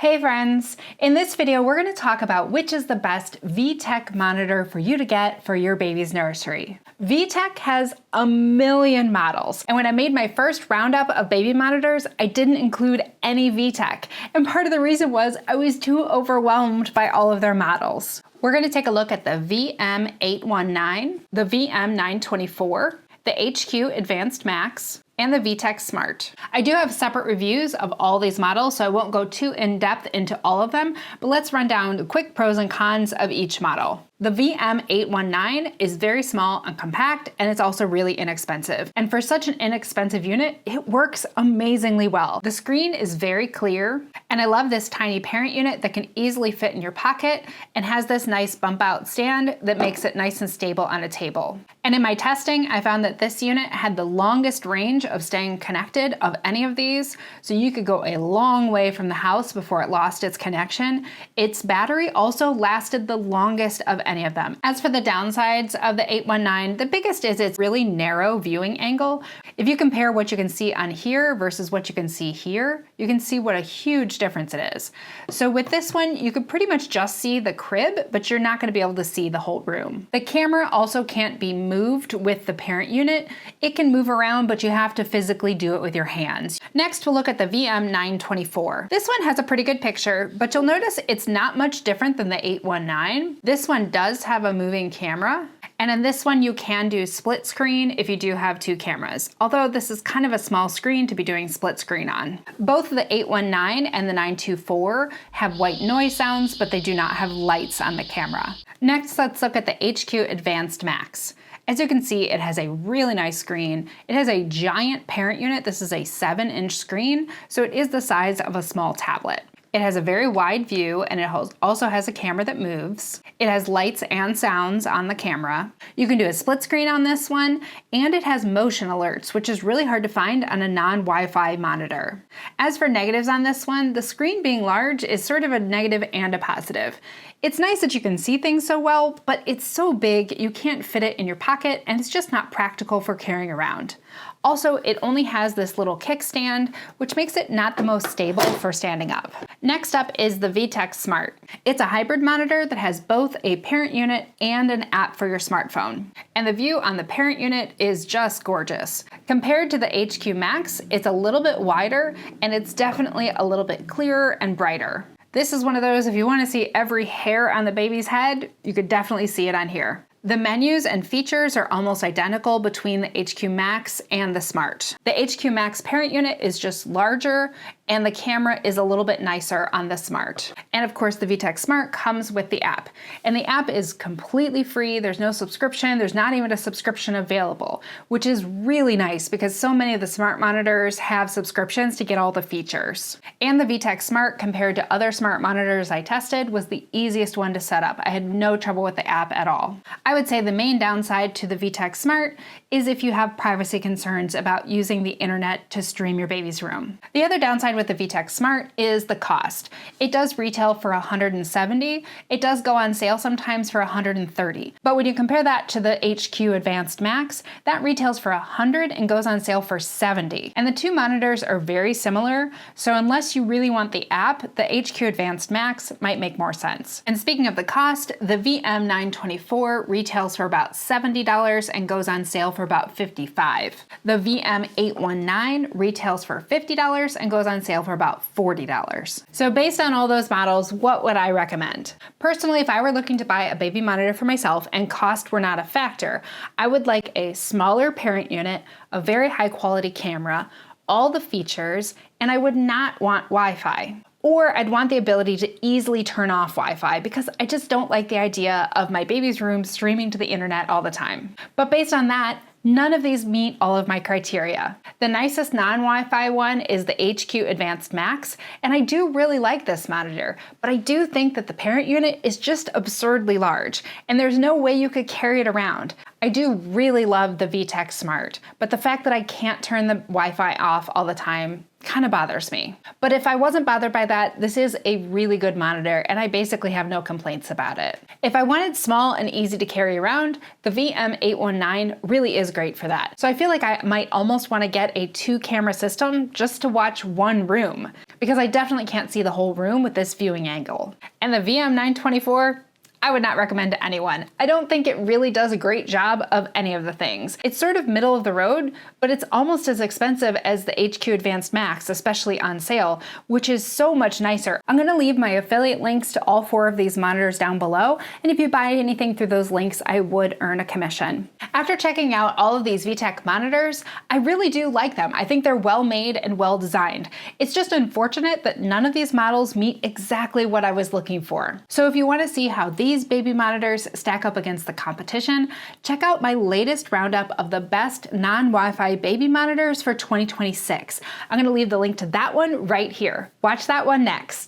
Hey friends! In this video, we're going to talk about which is the best vtech monitor for you to get for your baby's nursery. vtech has a million models, and when I made my first roundup of baby monitors, I didn't include any vtech, and part of the reason was I was too overwhelmed by all of their models. We're going to take a look at the VM819, the VM924, the HQ Advanced Max, and the vtech Smart. I do have separate reviews of all these models, so I won't go too in-depth into all of them, but let's run down the quick pros and cons of each model. The VM819 is very small and compact, and it's also really inexpensive. And for such an inexpensive unit, it works amazingly well. The screen is very clear, and I love this tiny parent unit that can easily fit in your pocket and has this nice bump out stand that makes it nice and stable on a table. And in my testing, I found that this unit had the longest range of staying connected of any of these, so you could go a long way from the house before it lost its connection. Its battery also lasted the longest of any of them. As for the downsides of the 819, the biggest is its really narrow viewing angle. If you compare what you can see on here versus what you can see here, you can see what a huge difference it is. So with this one, you could pretty much just see the crib, but you're not going to be able to see the whole room. The camera also can't be moved with the parent unit. It can move around, but you have to physically do it with your hands. Next, we'll look at the VM924. This one has a pretty good picture, but you'll notice it's not much different than the 819. This one does have a moving camera, and in this one you can do split screen if you do have two cameras, although this is kind of a small screen to be doing split screen on. Both the 819 and the 924 have white noise sounds, but they do not have lights on the camera. Next, let's look at the HQ Advanced Max. As you can see, it has a really nice screen. It has a giant parent unit. This is a 7-inch screen, so it is the size of a small tablet. It has a very wide view, and it also has a camera that moves. It has lights and sounds on the camera. You can do a split screen on this one, and it has motion alerts, which is really hard to find on a non-Wi-Fi monitor. As for negatives on this one, the screen being large is sort of a negative and a positive. It's nice that you can see things so well, but it's so big you can't fit it in your pocket, and it's just not practical for carrying around. Also, it only has this little kickstand, which makes it not the most stable for standing up. Next up is the vtech Smart. It's a hybrid monitor that has both a parent unit and an app for your smartphone. And the view on the parent unit is just gorgeous. Compared to the HQ Max, it's a little bit wider, and it's definitely a little bit clearer and brighter. This is one of those, if you want to see every hair on the baby's head, you could definitely see it on here. The menus and features are almost identical between the HQ Max and the Smart. The HQ Max parent unit is just larger, and the camera is a little bit nicer on the Smart. And of course, the vtech Smart comes with the app. And the app is completely free. There's no subscription. There's not even a subscription available, which is really nice because so many of the smart monitors have subscriptions to get all the features. And the vtech Smart, compared to other smart monitors I tested, was the easiest one to set up. I had no trouble with the app at all. I would say the main downside to the vtech Smart is if you have privacy concerns about using the internet to stream your baby's room. The other downside with the vtech Smart is the cost. It does retail for $170. It does go on sale sometimes for $130. But when you compare that to the HQ Advanced Max, that retails for $100 and goes on sale for $70. And the two monitors are very similar, so unless you really want the app, the HQ Advanced Max might make more sense. And speaking of the cost, the VM924 retails for about $70 and goes on sale for about $55. The VM819 retails for $50 and goes on sale for about $40. So based on all those models, what would I recommend? Personally, if I were looking to buy a baby monitor for myself and cost were not a factor, I would like a smaller parent unit, a very high quality camera, all the features, and I would not want Wi-Fi. Or I'd want the ability to easily turn off Wi-Fi because I just don't like the idea of my baby's room streaming to the internet all the time. But based on that, none of these meet all of my criteria. The nicest non-Wi-Fi one is the HQ Advanced Max, and I do really like this monitor, but I do think that the parent unit is just absurdly large, and there's no way you could carry it around. I do really love the vtech Smart, but the fact that I can't turn the Wi-Fi off all the time kind of bothers me. But if I wasn't bothered by that, this is a really good monitor and I basically have no complaints about it. If I wanted small and easy to carry around, the VM819 really is great for that. So I feel like I might almost want to get a 2-camera system just to watch one room, because I definitely can't see the whole room with this viewing angle. And the VM924, I would not recommend to anyone. I don't think it really does a great job of any of the things. It's sort of middle of the road, but it's almost as expensive as the HQ Advanced Max, especially on sale, which is so much nicer. I'm gonna leave my affiliate links to all 4 of these monitors down below, and if you buy anything through those links, I would earn a commission. After checking out all of these vtech monitors, I really do like them. I think they're well made and well designed. It's just unfortunate that none of these models meet exactly what I was looking for. So if you wanna see how these baby monitors stack up against the competition, check out my latest roundup of the best non-Wi-Fi baby monitors for 2026. I'm gonna leave the link to that one right here. Watch that one next.